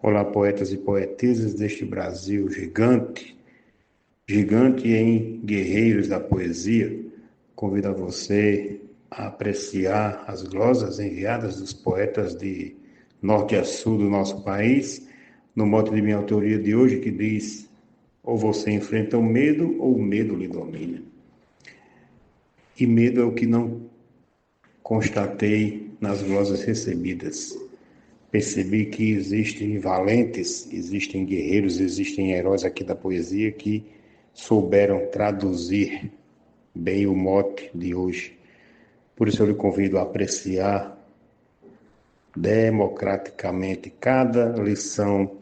Olá, poetas e poetisas deste Brasil gigante, gigante em guerreiros da poesia. Convido a você a apreciar as glosas enviadas dos poetas de norte a sul do nosso país, no mote de minha autoria de hoje, que diz: ou você enfrenta o medo, ou o medo lhe domina. E medo é o que não constatei nas glosas recebidas. Percebi que existem valentes, existem guerreiros, existem heróis aqui da poesia que souberam traduzir bem o mote de hoje. Por isso eu lhe convido a apreciar democraticamente cada lição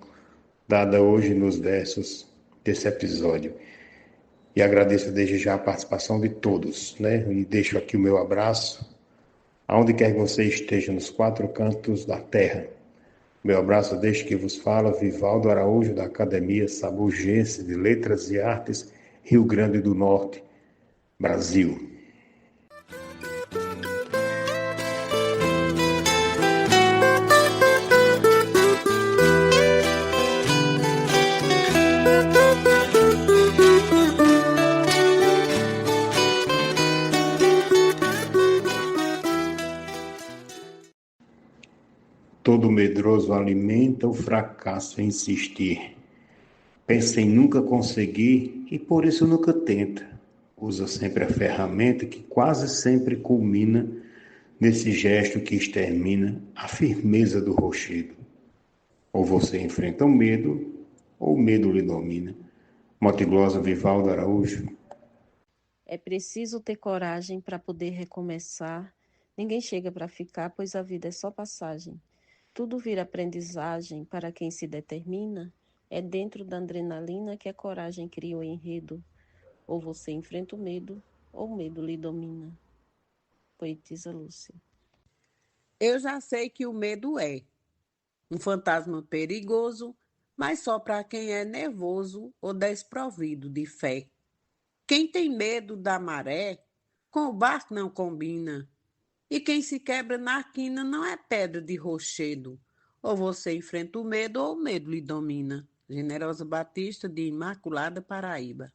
dada hoje nos versos desse episódio. E agradeço desde já a participação de todos, né? E deixo aqui o meu abraço, aonde quer que você esteja, nos quatro cantos da terra. Meu abraço desde que vos fala Vivaldo Araújo, da Academia Sabugense de Letras e Artes, Rio Grande do Norte, Brasil. Todo medroso alimenta o fracasso em insistir. Pensa em nunca conseguir e por isso nunca tenta. Usa sempre a ferramenta que quase sempre culmina nesse gesto que extermina a firmeza do rochedo. Ou você enfrenta o medo, ou o medo lhe domina. Motiglosa Vivaldo Araújo. É preciso ter coragem para poder recomeçar. Ninguém chega para ficar, pois a vida é só passagem. Tudo vira aprendizagem para quem se determina. É dentro da adrenalina que a coragem cria o enredo. Ou você enfrenta o medo, ou o medo lhe domina. Poetisa Lúcia. Eu já sei que o medo é um fantasma perigoso, mas só para quem é nervoso ou desprovido de fé. Quem tem medo da maré, com o barco não combina. E quem se quebra na quina não é pedra de rochedo. Ou você enfrenta o medo ou o medo lhe domina. Generosa Batista, de Imaculada, Paraíba.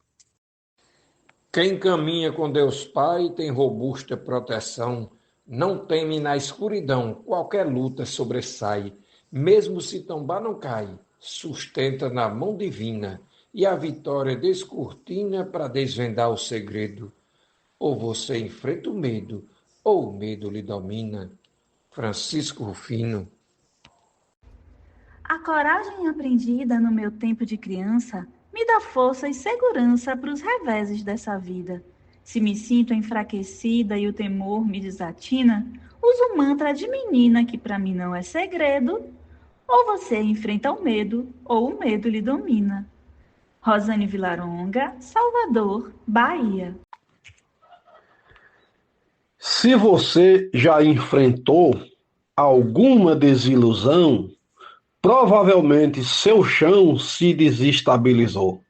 Quem caminha com Deus Pai tem robusta proteção, não teme na escuridão, qualquer luta sobressai. Mesmo se tombar não cai, sustenta na mão divina, e a vitória descortina para desvendar o segredo. Ou você enfrenta o medo, ou o medo lhe domina. Francisco Rufino. A coragem aprendida no meu tempo de criança me dá força e segurança para os reveses dessa vida. Se me sinto enfraquecida e o temor me desatina, uso o mantra de menina que para mim não é segredo. Ou você enfrenta o medo, ou o medo lhe domina. Rosane Vilaronga, Salvador, Bahia. Se você já enfrentou alguma desilusão, provavelmente seu chão se desestabilizou.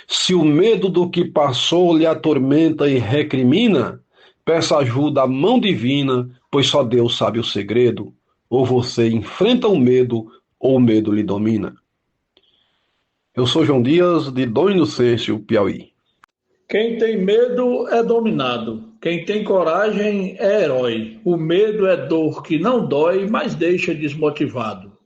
Se o medo do que passou lhe atormenta e recrimina, peça ajuda à mão divina, pois só Deus sabe o segredo. Ou você enfrenta o medo, ou o medo lhe domina. Eu sou João Dias, de Dom Inocêncio, Piauí. Quem tem medo é dominado. Quem tem coragem é herói. O medo é dor que não dói, mas deixa desmotivado.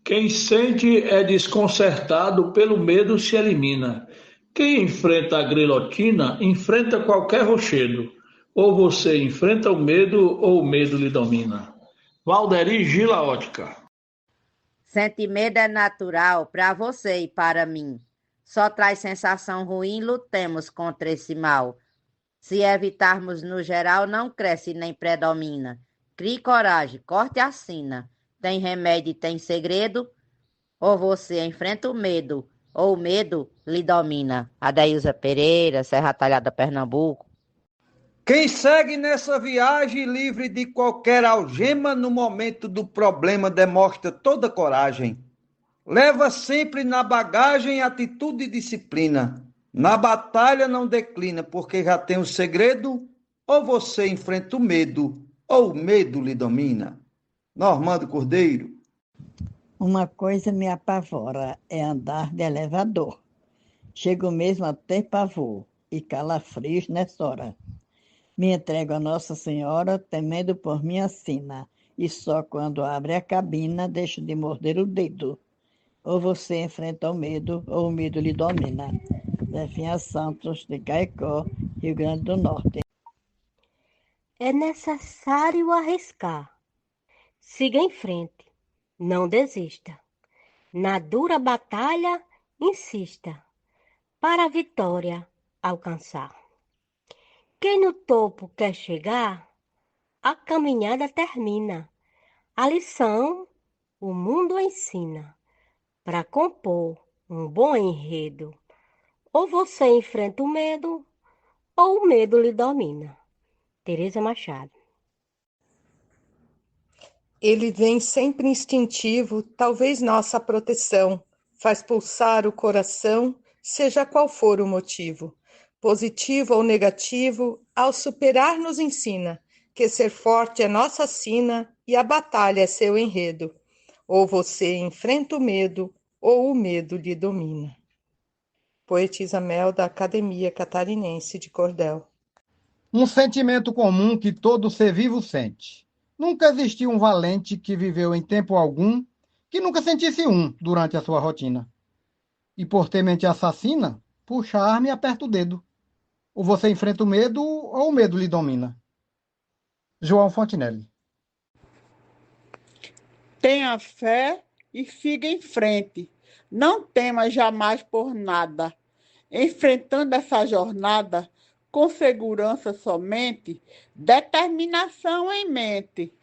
Quem sente é desconcertado, pelo medo se elimina. Quem enfrenta a grilotina, enfrenta qualquer rochedo. Ou você enfrenta o medo, ou o medo lhe domina. Valderi Gila Ótica. Sentir medo é natural para você e para mim. Só traz sensação ruim, lutemos contra esse mal. Se evitarmos no geral, não cresce nem predomina. Crie coragem, corte a sina. Tem remédio e tem segredo? Ou você enfrenta o medo, ou o medo lhe domina. Adeilza Pereira, Serra Talhada, Pernambuco. Quem segue nessa viagem livre de qualquer algema no momento do problema demonstra toda coragem. Leva sempre na bagagem atitude e disciplina. Na batalha não declina, porque já tem o segredo, ou você enfrenta o medo, ou o medo lhe domina. Normando Cordeiro. Uma coisa me apavora, é andar de elevador. Chego mesmo a ter pavor e calafrios nessa hora. Me entrego a Nossa Senhora, temendo por minha sina, e só quando abre a cabina deixo de morder o dedo. Ou você enfrenta o medo, ou o medo lhe domina. Zefinha Santos, de Caicó, Rio Grande do Norte. É necessário arriscar. Siga em frente, não desista. Na dura batalha, insista, para a vitória alcançar. Quem no topo quer chegar, a caminhada termina. A lição o mundo ensina. Para compor um bom enredo, ou você enfrenta o medo, ou o medo lhe domina. Teresa Machado. Ele vem sempre instintivo, talvez nossa proteção, faz pulsar o coração, seja qual for o motivo. Positivo ou negativo, ao superar nos ensina que ser forte é nossa sina e a batalha é seu enredo. Ou você enfrenta o medo, ou o medo lhe domina. Poetisa Mel, da Academia Catarinense de Cordel. Um sentimento comum que todo ser vivo sente. Nunca existiu um valente que viveu em tempo algum que nunca sentisse um durante a sua rotina. E por ter mente assassina, puxa a arma e aperta o dedo. Ou você enfrenta o medo, ou o medo lhe domina. João Fontinelli. Tenha fé e siga em frente. Não tema jamais por nada. Enfrentando essa jornada, com segurança somente, determinação em mente.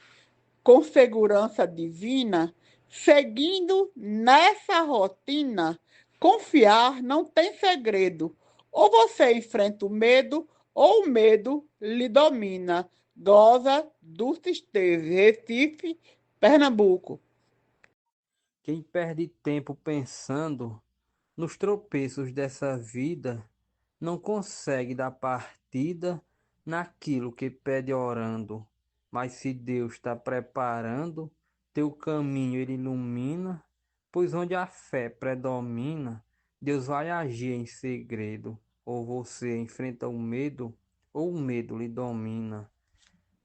Com segurança divina, seguindo nessa rotina, confiar não tem segredo. Ou você enfrenta o medo, ou o medo lhe domina. Goza Dulce Esteves, Recife, Pernambuco. Quem perde tempo pensando nos tropeços dessa vida, não consegue dar partida naquilo que pede orando. Mas se Deus está preparando, teu caminho ele ilumina, pois onde a fé predomina, Deus vai agir em segredo. Ou você enfrenta o medo, ou o medo lhe domina.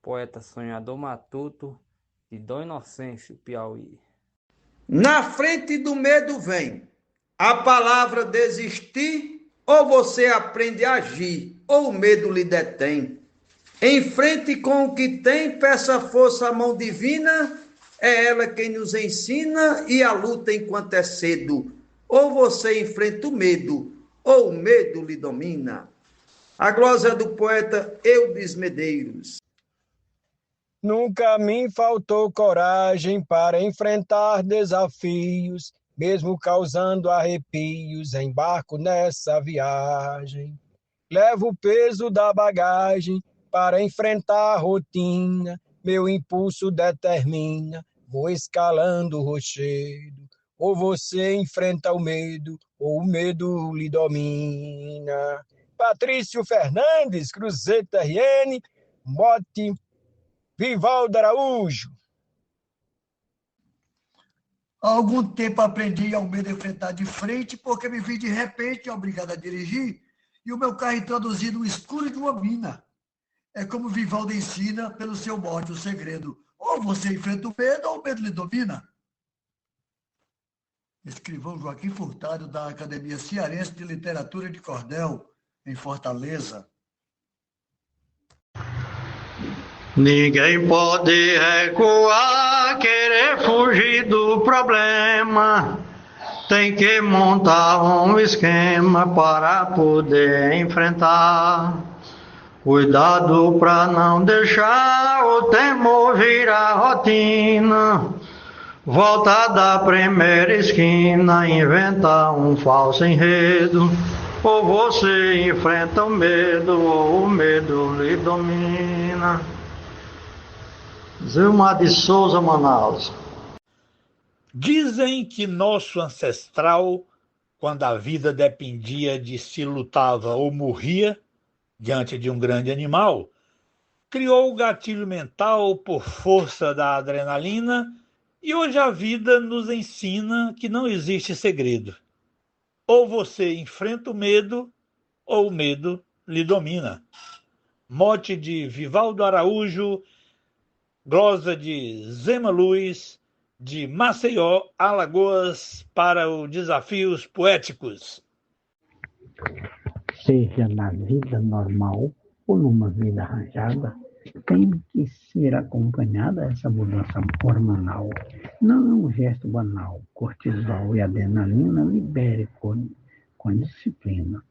Poeta sonhador matuto, de Dom Inocêncio, Piauí. Na frente do medo vem a palavra desistir, ou você aprende a agir, ou o medo lhe detém. Em frente com o que tem, peça força à mão divina, é ela quem nos ensina e a luta enquanto é cedo. Ou você enfrenta o medo, ou o medo lhe domina. A glosa do poeta Eudes Medeiros. Nunca me faltou coragem para enfrentar desafios, mesmo causando arrepios, embarco nessa viagem. Levo o peso da bagagem para enfrentar a rotina, meu impulso determina, vou escalando o rochedo. Ou você enfrenta o medo, ou o medo lhe domina. Patrício Fernandes, Cruzeta RN, mote Vivaldo Araújo. Há algum tempo aprendi ao medo enfrentar de frente, porque me vi de repente obrigado a dirigir e o meu carro introduzido no escuro de uma mina. É como Vivaldo ensina pelo seu mote o segredo. Ou você enfrenta o medo, ou o medo lhe domina. Escrivão Joaquim Furtado, da Academia Cearense de Literatura de Cordel, em Fortaleza. Ninguém pode recuar, querer fugir do problema. Tem que montar um esquema para poder enfrentar. Cuidado para não deixar o temor virar rotina. Voltar da primeira esquina, inventar um falso enredo. Ou você enfrenta o medo, ou o medo lhe domina. Zilmar de Souza, Manaus. Dizem que nosso ancestral, quando a vida dependia de se lutava ou morria diante de um grande animal, criou o gatilho mental por força da adrenalina E hoje a vida nos ensina que não existe segredo. Ou você enfrenta o medo, ou o medo lhe domina. Mote de Vivaldo Araújo, glosa de Zema Luz, de Maceió, Alagoas, para o Desafios Poéticos. Seja na vida normal ou numa vida arranjada, tem que ser acompanhada essa mudança hormonal. Não é um gesto banal. Cortisol e adrenalina libere com disciplina.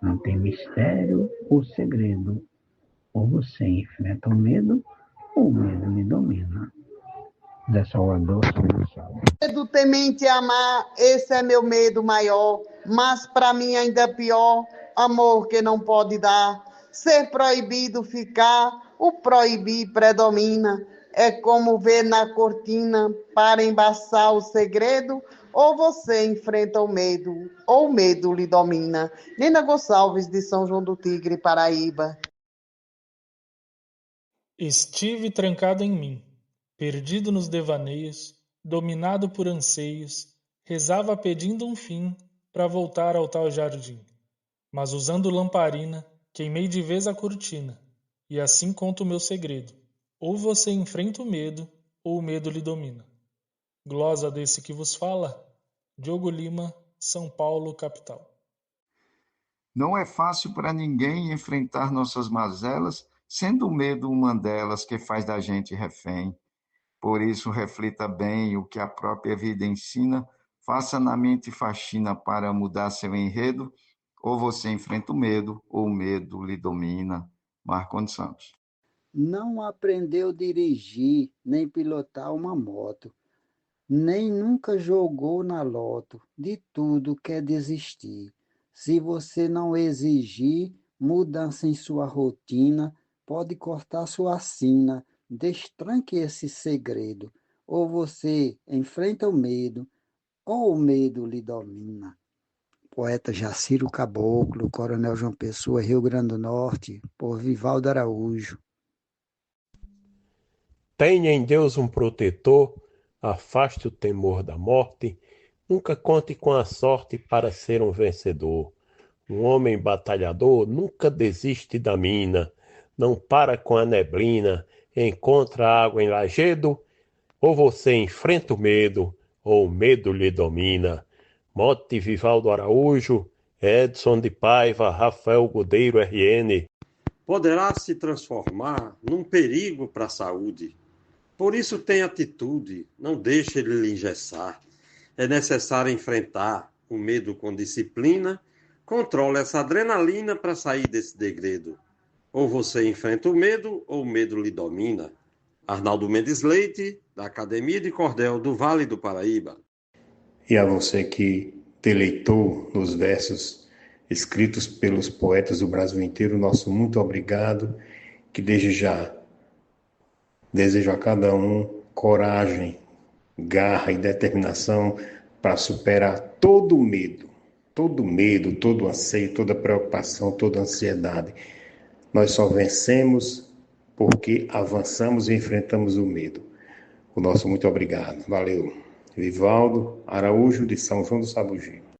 Não tem mistério ou segredo. Ou você enfrenta o medo, ou o medo lhe domina. Zé Salvador, São Medo temente amar, esse é meu medo maior, mas para mim ainda é pior, amor que não pode dar. Ser proibido ficar, o proibir predomina. É como ver na cortina para embaçar o segredo, ou você enfrenta o medo, ou o medo lhe domina. Nina Gonçalves, de São João do Tigre, Paraíba. Estive trancado em mim, perdido nos devaneios, dominado por anseios, rezava pedindo um fim para voltar ao tal jardim. Mas usando lamparina, queimei de vez a cortina, e assim conto o meu segredo. Ou você enfrenta o medo, ou o medo lhe domina. Glosa desse que vos fala, Diogo Lima, São Paulo, capital. Não é fácil para ninguém enfrentar nossas mazelas, sendo o medo uma delas que faz da gente refém. Por isso, reflita bem o que a própria vida ensina, faça na mente faxina para mudar seu enredo, ou você enfrenta o medo, ou o medo lhe domina. Marcondes Santos. Não aprendeu a dirigir, nem pilotar uma moto, nem nunca jogou na loto, de tudo quer desistir. Se você não exigir mudança em sua rotina, pode cortar sua sina, destranque esse segredo, ou você enfrenta o medo, ou o medo lhe domina. Poeta Jaciro Caboclo, Coronel João Pessoa, Rio Grande do Norte, por Vivaldo Araújo. Tenha em Deus um protetor, afaste o temor da morte, nunca conte com a sorte para ser um vencedor. Um homem batalhador nunca desiste da mina, não para com a neblina, encontra água em lajedo, ou você enfrenta o medo, ou o medo lhe domina. Mote Vivaldo Araújo, Edson de Paiva, Rafael Godeiro, RN. Poderá se transformar num perigo para a saúde. Por isso tenha atitude, não deixe ele lhe engessar. É necessário enfrentar o medo com disciplina, controle essa adrenalina para sair desse degredo. Ou você enfrenta o medo, ou o medo lhe domina. Arnaldo Mendes Leite, da Academia de Cordel do Vale do Paraíba. E a você que deleitou nos versos escritos pelos poetas do Brasil inteiro, nosso muito obrigado, que desde já desejo a cada um coragem, garra e determinação para superar todo medo, todo anseio, toda preocupação, toda ansiedade. Nós só vencemos porque avançamos e enfrentamos o medo. O nosso muito obrigado. Valeu. Vivaldo Araújo, de São João do Sabugi.